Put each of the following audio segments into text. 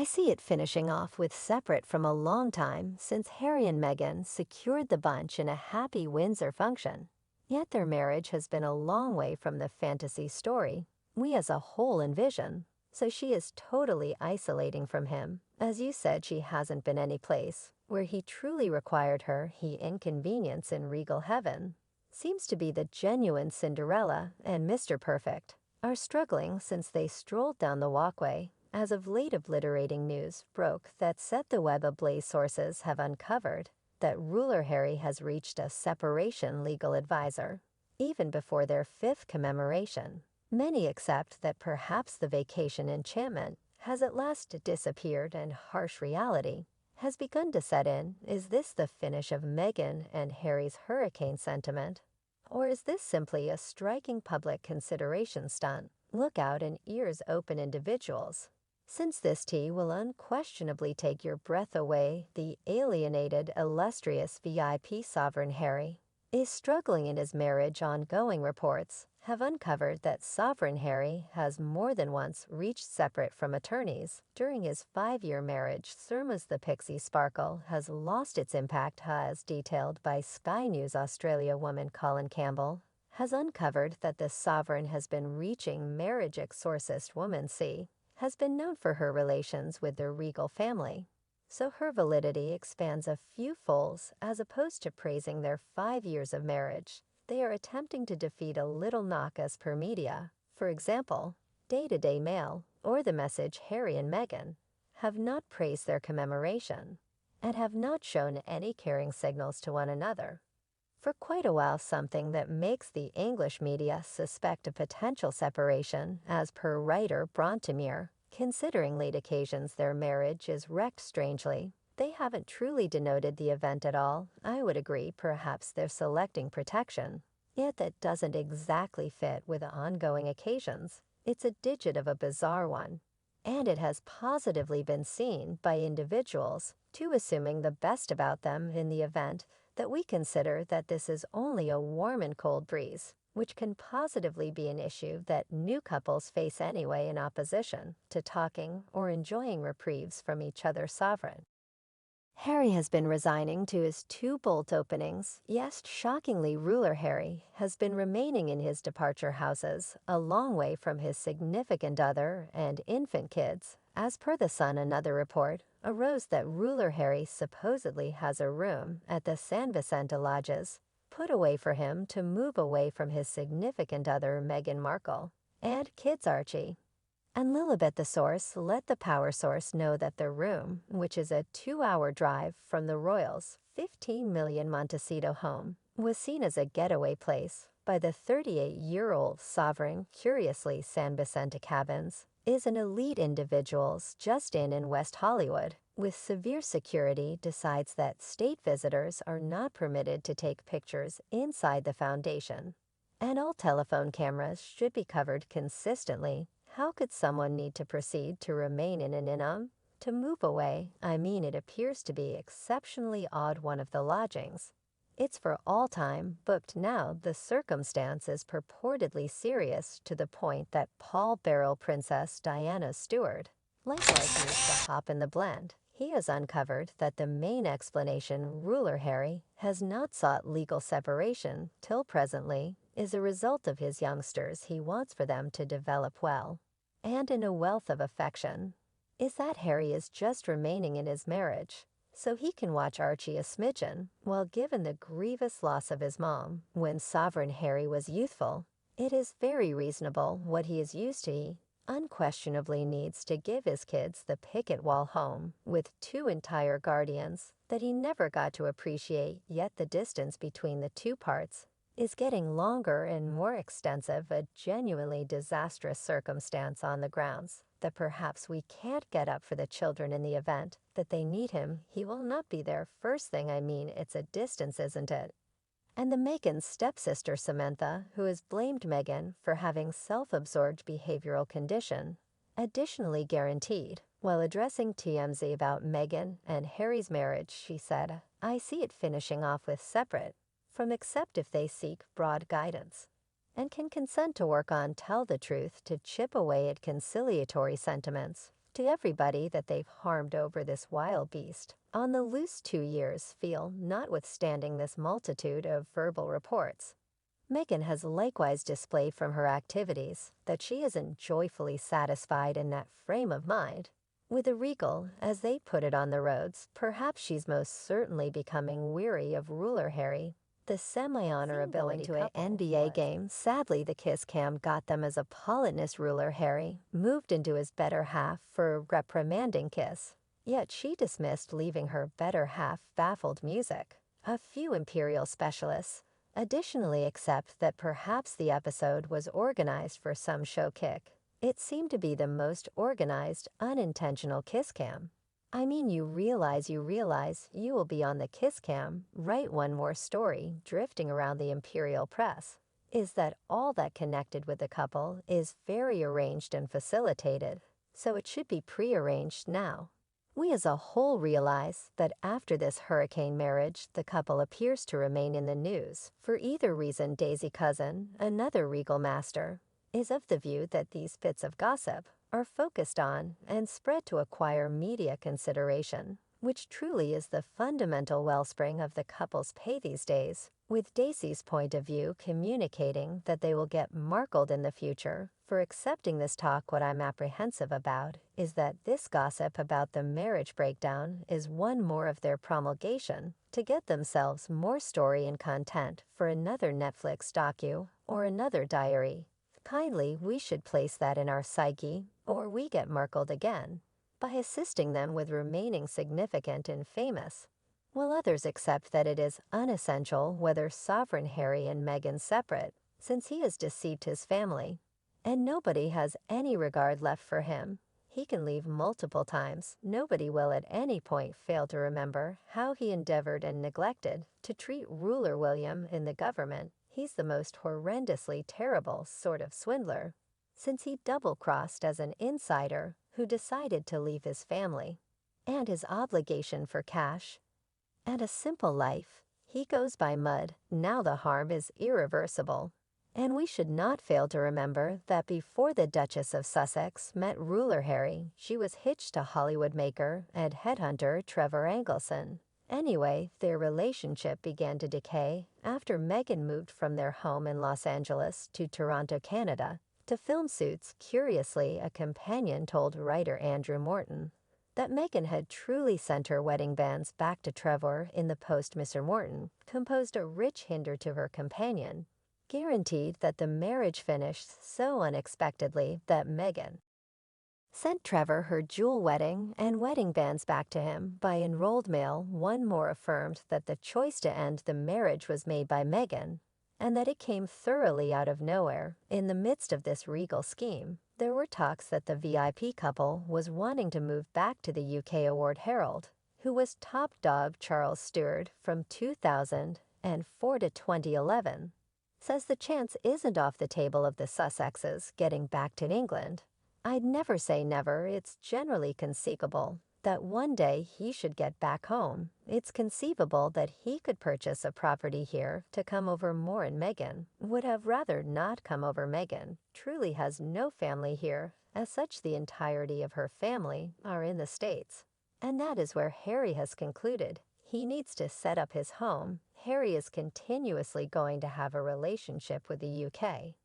I see it finishing off with separate from a long time since Harry and Meghan secured the bunch in a happy Windsor function. Yet their marriage has been a long way from the fantasy story we as a whole envision, so she is totally isolating from him. As you said, she hasn't been any place where he truly required her, he inconvenience in regal heaven. Seems to be the genuine Cinderella and Mr. Perfect are struggling since they strolled down the walkway. As of late, obliterating news broke that set the web ablaze. Sources have uncovered that ruler Harry has reached a separation legal advisor, even before their fifth commemoration. Many accept that perhaps the vacation enchantment has at last disappeared and harsh reality has begun to set in. Is this the finish of Meghan and Harry's hurricane sentiment? Or is this simply a striking public consideration stunt? Look out and ears open, individuals, since this tea will unquestionably take your breath away. The alienated, illustrious VIP sovereign Harry is struggling in his marriage. Ongoing reports have uncovered that Sovereign Harry has more than once reached separate from attorneys during his 5-year marriage. Surma's The Pixie Sparkle has lost its impact, as detailed by Sky News Australia woman Colin Campbell, has uncovered that the sovereign has been reaching marriage. Exorcist woman C has been known for her relations with the regal family, so her validity expands a few folds. As opposed to praising their 5 years of marriage, they are attempting to defeat a little knock. As per media, for example, Day-to-Day Mail or The Message, Harry and Meghan have not praised their commemoration and have not shown any caring signals to one another for quite a while, something that makes the English media suspect a potential separation. As per writer Brontemere, considering late occasions their marriage is wrecked strangely, they haven't truly denoted the event at all. I would agree, perhaps they're selecting protection, yet that doesn't exactly fit with ongoing occasions. It's a digit of a bizarre one, and it has positively been seen by individuals to assuming the best about them in the event that we consider that this is only a warm and cold breeze, which can positively be an issue that new couples face anyway in opposition to talking or enjoying reprieves from each other's sovereign. Harry has been resigning to his 2 bolt openings. Yes, shockingly, ruler Harry has been remaining in his departure houses, a long way from his significant other and infant kids. As per The Sun, another report arose that ruler Harry supposedly has a room at the San Vicente Lodges put away for him to move away from his significant other Meghan Markle and kids Archie and Lilibet. The source let the power source know that the room, which is a 2-hour drive from the royals' $15 million Montecito home, was seen as a getaway place by the 38-year-old sovereign. Curiously, San Vicente Cabins is an elite individual's just in West Hollywood, with severe security, decides that state visitors are not permitted to take pictures inside the foundation, and all telephone cameras should be covered consistently. How could someone need to proceed to remain in an inn to move away? I mean, it appears to be exceptionally odd. One of the lodgings, it's for all time booked now. The circumstance is purportedly serious to the point that Paul Beryl Princess Diana's steward likewise needs to hop in the blend. He has uncovered that the main explanation ruler Harry has not sought legal separation till presently is a result of his youngsters. He wants for them to develop well and in a wealth of affection. Is that Harry is just remaining in his marriage so he can watch Archie a smidgen. While given the grievous loss of his mom when Sovereign Harry was youthful, it is very reasonable what he is used to. He unquestionably needs to give his kids the picket wall home with 2 entire guardians that he never got to appreciate. Yet the distance between the 2 parts is getting longer and more extensive, a genuinely disastrous circumstance on the grounds that perhaps we can't get up for the children in the event that they need him. He will not be there first thing. I mean, it's a distance, isn't it? And the Meghan's stepsister Samantha, who has blamed Meghan for having self-absorbed behavioral condition, additionally guaranteed, while addressing TMZ about Meghan and Harry's marriage, she said, "I see it finishing off with separate from except if they seek broad guidance and can consent to work on tell the truth to chip away at conciliatory sentiments to everybody that they've harmed over this wild beast. On the loose 2 years feel, notwithstanding this multitude of verbal reports. Meghan has likewise displayed from her activities that she isn't joyfully satisfied in that frame of mind. With the regal, as they put it on the roads, perhaps she's most certainly becoming weary of ruler Harry. The semi-honorability to an NBA game, sadly the kiss cam got them as Apollonis ruler Harry moved into his better half for reprimanding Kiss. Yet she dismissed leaving her better half baffled music. A few imperial specialists additionally accept that perhaps the episode was organized for some show kick. It seemed to be the most organized, unintentional kiss cam. I mean, you realize you will be on the kiss cam, write one more story, drifting around the imperial press. Is that all that connected with the couple is very arranged and facilitated, so it should be prearranged now. We as a whole realize that after this hurricane marriage, the couple appears to remain in the news. For either reason, Daisy Cousin, another regal master, is of the view that these bits of gossip are focused on and spread to acquire media consideration, which truly is the fundamental wellspring of the couple's pay these days, with Daisy's point of view communicating that they will get Markled in the future. For accepting this talk, what I'm apprehensive about is that this gossip about the marriage breakdown is one more of their promulgation to get themselves more story and content for another Netflix docu or another diary. Kindly, we should place that in our psyche, or we get Markled again, by assisting them with remaining significant and famous, while others accept that it is unessential whether Sovereign Harry and Meghan separate, since he has deceived his family, and nobody has any regard left for him. He can leave multiple times. Nobody will at any point fail to remember how he endeavored and neglected to treat ruler William in the government. He's the most horrendously terrible sort of swindler, since he double-crossed as an insider who decided to leave his family and his obligation for cash and a simple life. He goes by mud. Now the harm is irreversible. And we should not fail to remember that before the Duchess of Sussex met ruler Harry, she was hitched to Hollywood maker and headhunter Trevor Angleson. Anyway, their relationship began to decay after Meghan moved from their home in Los Angeles to Toronto, Canada, to film Suits. Curiously, a companion told writer Andrew Morton that Meghan had truly sent her wedding bands back to Trevor in the post. Mr. Morton composed a rich hymn to her companion, guaranteed that the marriage finished so unexpectedly that Meghan sent Trevor her jewel wedding and wedding bands back to him by enrolled mail. One more affirmed that the choice to end the marriage was made by Meghan, and that it came thoroughly out of nowhere. In the midst of this regal scheme, there were talks that the VIP couple was wanting to move back to the UK. Award Herald, who was top dog Charles Stewart from 2004 to 2011, says the chance isn't off the table of the Sussexes getting back to England. I'd never say never. It's generally conceivable that one day he should get back home. It's conceivable that he could purchase a property here to come over more, and Meghan would have rather not come over. Meghan truly has no family here. As such, the entirety of her family are in the States. And that is where Harry has concluded he needs to set up his home. Harry is continuously going to have a relationship with the UK,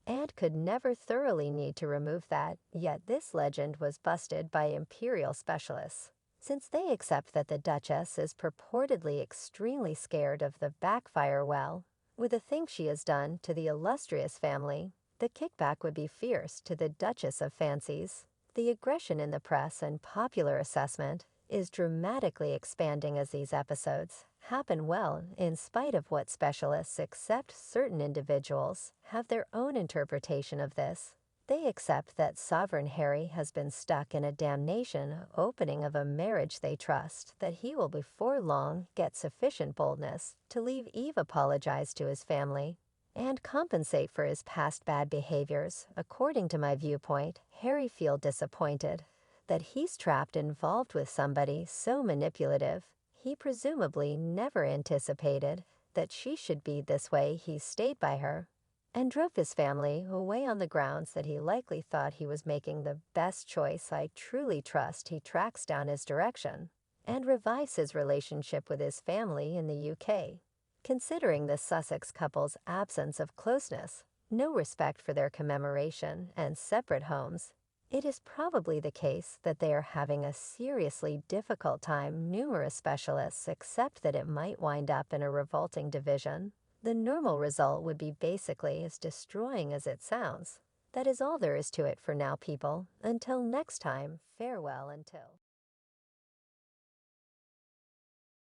and could never thoroughly need to remove that. Yet this legend was busted by imperial specialists, since they accept that the Duchess is purportedly extremely scared of the backfire. Well, with the things she has done to the illustrious family, the kickback would be fierce to the Duchess of Fancies. The aggression in the press and popular assessment is dramatically expanding as these episodes happen. Well, in spite of what specialists accept, certain individuals have their own interpretation of this. They accept that Sovereign Harry has been stuck in a damnation opening of a marriage. They trust that he will before long get sufficient boldness to leave Eve, apologize to his family, and compensate for his past bad behaviors. According to my viewpoint, Harry feels disappointed that he's trapped involved with somebody so manipulative. He presumably never anticipated that she should be this way. He stayed by her, and drove his family away on the grounds that he likely thought he was making the best choice. I truly trust he tracks down his direction and revives his relationship with his family in the UK. Considering the Sussex couple's absence of closeness, no respect for their commemoration, and separate homes, it is probably the case that they are having a seriously difficult time. Numerous specialists accept that it might wind up in a revolting division. The normal result would be basically as destroying as it sounds. That is all there is to it for now, people. Until next time, farewell until.